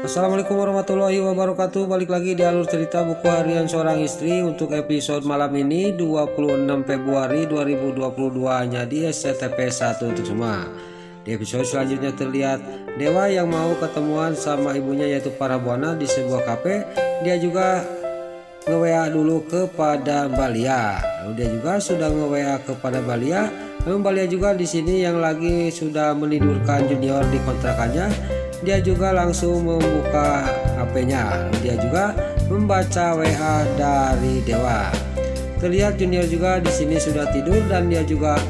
Assalamualaikum warahmatullahi wabarakatuh. Balik lagi di alur cerita buku harian seorang istri. Untuk episode malam ini 26 Februari 2022 hanya di SCTP 1 untuk semua. Di episode selanjutnya terlihat Dewa yang mau ketemuan sama ibunya yaitu Parabuana di sebuah kafe. Dia juga nge-WA dulu kepada Balia. Lalu dia juga sudah nge-WA kepada Balia. Lalu Balia juga di sini yang lagi sudah menidurkan Junior di kontrakannya. Dia juga langsung membuka HP-nya. Dia juga membaca WA dari Dewa. Terlihat Junior juga di sini sudah tidur dan dia juga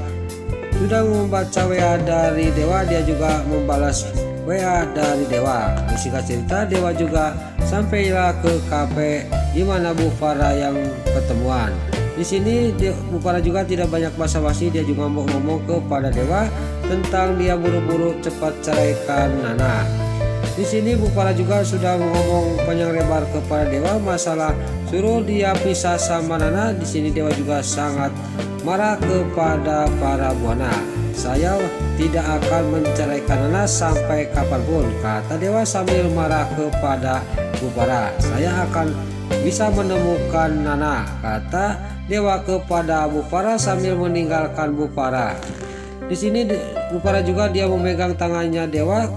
sudah membaca WA dari Dewa. Dia juga membalas WA dari Dewa. Singkat cerita, Dewa juga sampailah ke kafe di mana Bu Farah yang ketemuan. Di sini Bu Farah juga tidak banyak basa-basi. Dia juga ngomong kepada Dewa tentang dia buru-buru cepat ceraikan Nana. Di sini Bu Farah juga sudah ngomong panjang lebar kepada Dewa masalah suruh dia pisah sama Nana. Di sini Dewa juga sangat marah kepada Parabuana. Saya tidak akan menceraikan Nana sampai kapanpun, kata Dewa sambil marah kepada Bu Farah. Saya akan bisa menemukan Nana, kata Dewa kepada Bu Farah sambil meninggalkan Bu Farah. Di sini Bu Farah juga dia memegang tangannya Dewa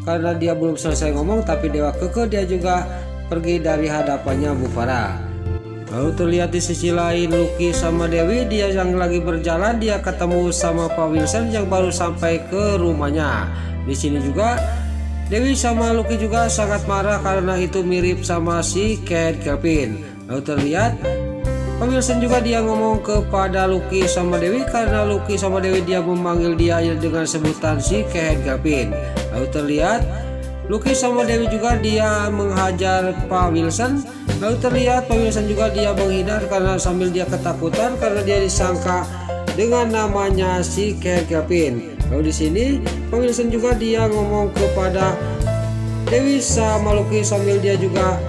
karena dia belum selesai ngomong, tapi Dewa kekeh dia juga pergi dari hadapannya Bu Farah. Lalu terlihat di sisi lain Lucky sama Dewi, dia yang lagi berjalan, dia ketemu sama Pak Wilson yang baru sampai ke rumahnya. Di sini juga Dewi sama Lucky juga sangat marah karena itu mirip sama si Kate Kevin. Lalu terlihat Pak Wilson juga dia ngomong kepada Lucky sama Dewi karena Lucky sama Dewi dia memanggil dia dengan sebutan si Kate Kevin. Lalu terlihat Lucky sama Dewi juga dia menghajar Pak Wilson. Lalu terlihat Pak Wilson juga dia menghindar karena sambil dia ketakutan karena dia disangka dengan namanya si Kate Kevin. Lalu di sini Pak Wilson juga dia ngomong kepada Dewi sama Lucky sambil dia juga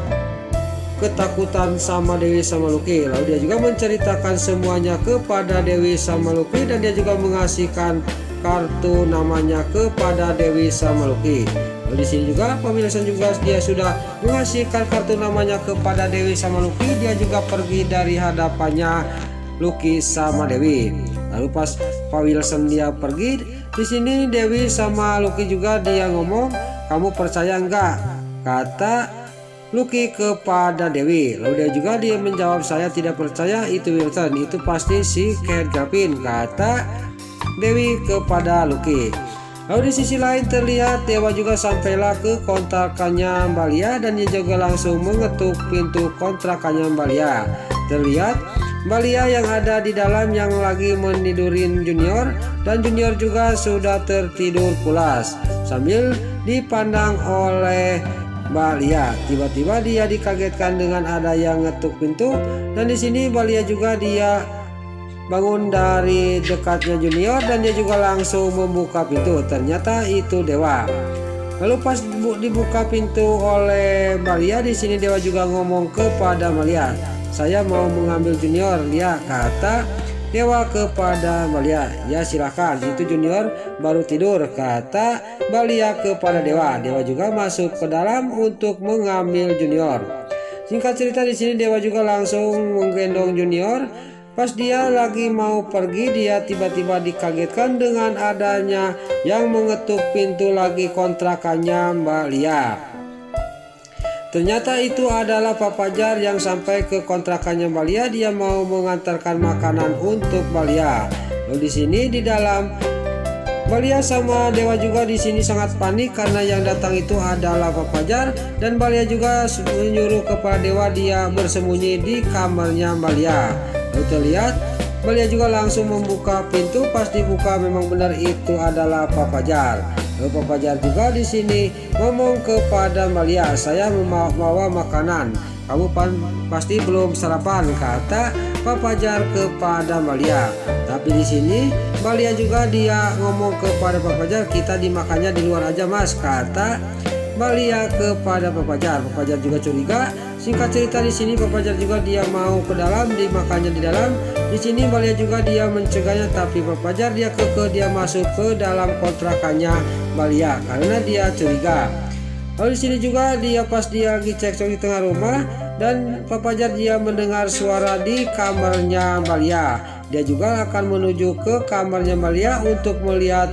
ketakutan sama Dewi sama Lucky. Lalu dia juga menceritakan semuanya kepada Dewi sama Lucky dan dia juga mengasihkan kartu namanya kepada Dewi sama Lucky. Lalu di sini juga Pak Wilson juga dia sudah mengasihkan kartu namanya kepada Dewi sama Lucky. Dia juga pergi dari hadapannya Lucky sama Dewi. Lalu pas Pak Wilson dia pergi, di sini Dewi sama Lucky juga dia ngomong, "Kamu percaya enggak?" kata Lucky kepada Dewi. Lalu dia juga dia menjawab, "Saya tidak percaya itu Wilson, itu pasti si Kate Gavin," kata Dewi kepada Lucky. Lalu di sisi lain terlihat Dewa juga sampailah ke kontrakannya Balia dan dia juga langsung mengetuk pintu kontrakannya Balia. Terlihat Balia yang ada di dalam yang lagi menidurin Junior dan Junior juga sudah tertidur pulas sambil dipandang oleh Balia. Tiba-tiba dia dikagetkan dengan ada yang ngetuk pintu dan di sini Balia juga dia bangun dari dekatnya Junior dan dia juga langsung membuka pintu. Ternyata itu Dewa. Lalu pas dibuka pintu oleh Balia, di sini Dewa juga ngomong kepada Balia, "Saya mau mengambil Junior," ya kata Dewa kepada Balia. "Ya silakan, itu Junior baru tidur," kata Balia kepada Dewa. Dewa juga masuk ke dalam untuk mengambil Junior. Singkat cerita di sini Dewa juga langsung menggendong Junior. Pas dia lagi mau pergi, dia tiba-tiba dikagetkan dengan adanya yang mengetuk pintu lagi kontrakannya Mbak Lia. Ternyata itu adalah Pak Fajar yang sampai ke kontrakannya Mbak Lia. Dia mau mengantarkan makanan untuk Mbak Lia. Lalu di sini di dalam Mbak Lia sama Dewa juga di sini sangat panik karena yang datang itu adalah Pak Fajar dan Mbak Lia juga menyuruh kepada Dewa dia bersembunyi di kamarnya Mbak Lia. Lalu terlihat Mbak Lia juga langsung membuka pintu. Pas dibuka memang benar itu adalah Pak Fajar. Lalu Pak Fajar juga di sini ngomong kepada Mbak Lia, "Saya membawa makanan. Kamu pasti belum sarapan," kata Pak Fajar kepada Mbak Lia. Tapi di sini Mbak Lia juga dia ngomong kepada Pak Fajar, "Kita dimakannya di luar aja Mas," kata Mbak Lia kepada Pak Fajar. Pak Fajar juga curiga. Singkat cerita di sini Pak Fajar juga dia mau ke dalam, dimakannya di dalam. Di sini Mbak Lia juga dia mencegahnya, tapi Pak Fajar dia kekeh dia masuk ke dalam kontrakannya Mbak Lia karena dia curiga. Lalu di sini juga dia pas dia lagi cekcok di tengah rumah dan Pak Fajar dia mendengar suara di kamarnya Mbak Lia. Dia juga akan menuju ke kamarnya Mbak Lia untuk melihat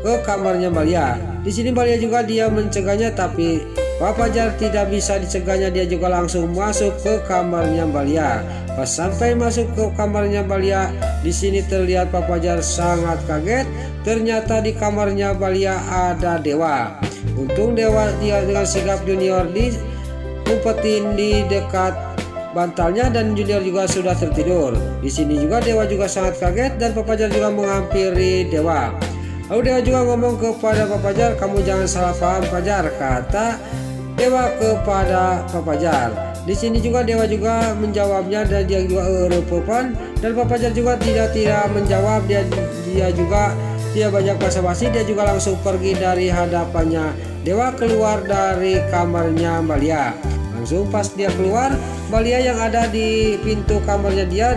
ke kamarnya Mbak Lia. Di sini Mbak Lia juga dia mencegahnya, tapi Pak Fajar tidak bisa dicegahnya. Dia juga langsung masuk ke kamarnya Mbak Lia. Pas sampai masuk ke kamarnya Mbak Lia, di sini terlihat Pak Fajar sangat kaget. Ternyata di kamarnya Mbak Lia ada Dewa. Untung Dewa dia dengan sigap Junior diumpetin di dekat bantalnya dan Junior juga sudah tertidur. Di sini juga Dewa juga sangat kaget dan Pak Fajar juga menghampiri Dewa. Lalu Dewa juga ngomong kepada Pak Fajar, "Kamu jangan salah paham Fajar," kata Dewa kepada Pak Fajar. Di sini juga Dewa juga menjawabnya dan dia juga erepopan dan Pak Fajar juga tidak menjawab. Dia juga banyak basa-basi. Dia juga langsung pergi dari hadapannya. Dewa keluar dari kamarnya Mbak Lia. Langsung pas dia keluar, Mbak Lia yang ada di pintu kamarnya dia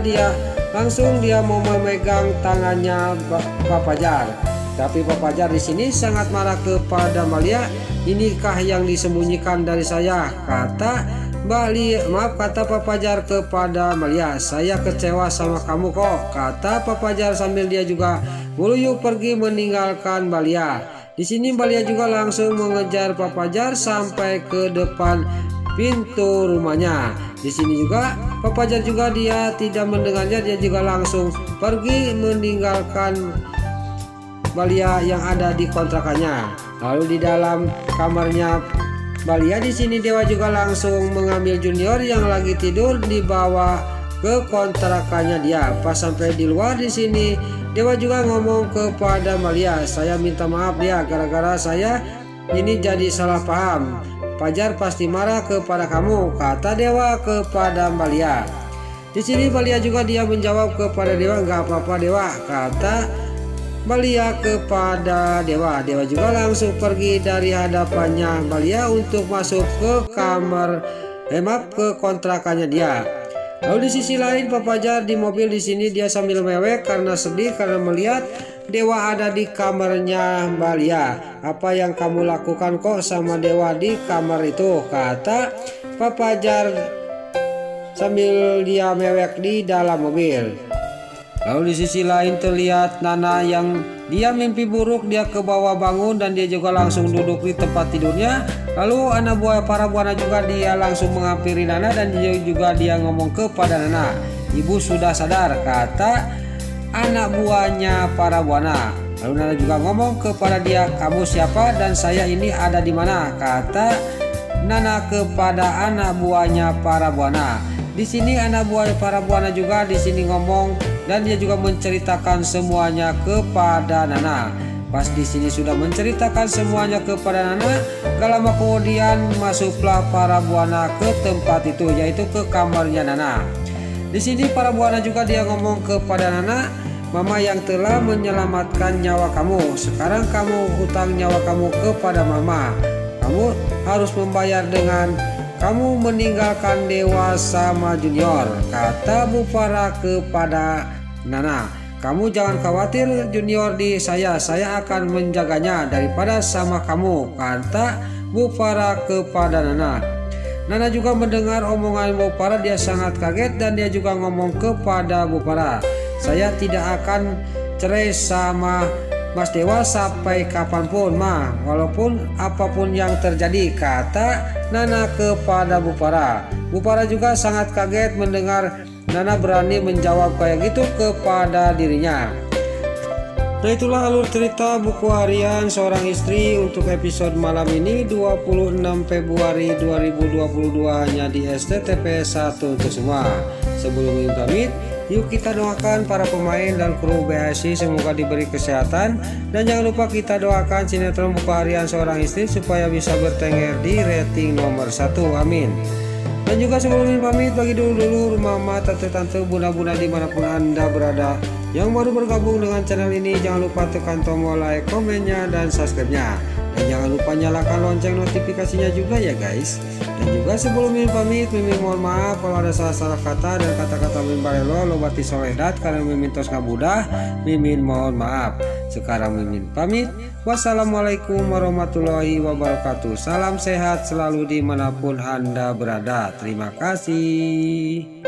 langsung mau memegang tangannya Pak Fajar. Tapi Pak Fajar di sini sangat marah kepada Mbak Lia. "Inikah yang disembunyikan dari saya?" kata Mbak Lia. Kata Pak Fajar kepada Mbak Lia, "Saya kecewa sama kamu kok," kata Pak Fajar sambil dia juga meluyup pergi meninggalkan Mbak Lia. Di sini Mbak Lia juga langsung mengejar Pak Fajar sampai ke depan pintu rumahnya. Di sini juga Pak Fajar juga dia tidak mendengarnya. Dia juga langsung pergi meninggalkan Mbak Lia yang ada di kontrakannya. Lalu di dalam kamarnya Mbak Lia di sini Dewa juga langsung mengambil Junior yang lagi tidur dibawa ke kontrakannya dia. Pas sampai di luar di sini Dewa juga ngomong kepada Mbak Lia, "Saya minta maaf dia, gara-gara saya ini jadi salah paham. Fajar pasti marah kepada kamu," kata Dewa kepada Mbak Lia. Di sini Mbak Lia juga dia menjawab kepada Dewa, "Nggak apa-apa Dewa," kata Mbak Lia kepada Dewa. Dewa juga langsung pergi dari hadapannya Mbak Lia untuk masuk ke kamar ke kontrakannya dia. Lalu di sisi lain Pak Fajar di mobil di sini dia sambil mewek karena sedih karena melihat Dewa ada di kamarnya Mbak Lia. "Apa yang kamu lakukan kok sama Dewa di kamar itu?" kata Pak Fajar sambil dia mewek di dalam mobil. Lalu di sisi lain terlihat Nana yang dia mimpi buruk. Dia ke bawah bangun dan dia juga langsung duduk di tempat tidurnya. Lalu anak buah para buana juga dia langsung menghampiri Nana dan dia ngomong kepada Nana, "Ibu sudah sadar," kata anak buahnya para buana. Lalu Nana juga ngomong kepada dia, "Kamu siapa dan saya ini ada di mana?" kata Nana kepada anak buahnya para buana. Di sini anak buah para buana juga di sini ngomong dan dia juga menceritakan semuanya kepada Nana. Pas di sini sudah menceritakan semuanya kepada Nana, gak lama kemudian masuklah para buana ke tempat itu, yaitu ke kamarnya Nana. Di sini para buana juga dia ngomong kepada Nana, "Mama yang telah menyelamatkan nyawa kamu, sekarang kamu hutang nyawa kamu kepada Mama. Kamu harus membayar dengan kamu meninggalkan Dewa sama Junior," kata Bu Farah kepada Nana. "Kamu jangan khawatir Junior di saya akan menjaganya daripada sama kamu," kata Bu Farah kepada Nana. Nana juga mendengar omongan Bu Farah, dia sangat kaget dan dia juga ngomong kepada Bu Farah, "Saya tidak akan cerai sama Mas Dewa sampai kapanpun Ma, walaupun apapun yang terjadi," kata Nana kepada Bu Farah. Bu Farah juga sangat kaget mendengar Nana berani menjawab kayak gitu kepada dirinya. Nah, itulah alur cerita buku harian seorang istri untuk episode malam ini 26 Februari 2022 hanya di STTP 1 untuk semua. Sebelum pamit, yuk kita doakan para pemain dan kru BHC semoga diberi kesehatan, dan jangan lupa kita doakan sinetron buku harian seorang istri supaya bisa bertengger di rating nomor 1. Amin. Dan juga sebelum pamit, bagi dulu mama, tante, bunda-bunda dimanapun anda berada yang baru bergabung dengan channel ini, jangan lupa tekan tombol like, komennya, dan subscribe-nya. Dan jangan lupa nyalakan lonceng notifikasinya juga ya guys. Dan juga sebelum pamit, Mimin mohon maaf kalau ada salah-salah kata dan kata-kata Mimin barelo lo bati soledat karena Mimin tos ngabudah, Mimin mohon maaf. Sekarang Mimin pamit. Wassalamualaikum warahmatullahi wabarakatuh. Salam sehat selalu dimanapun Anda berada. Terima kasih.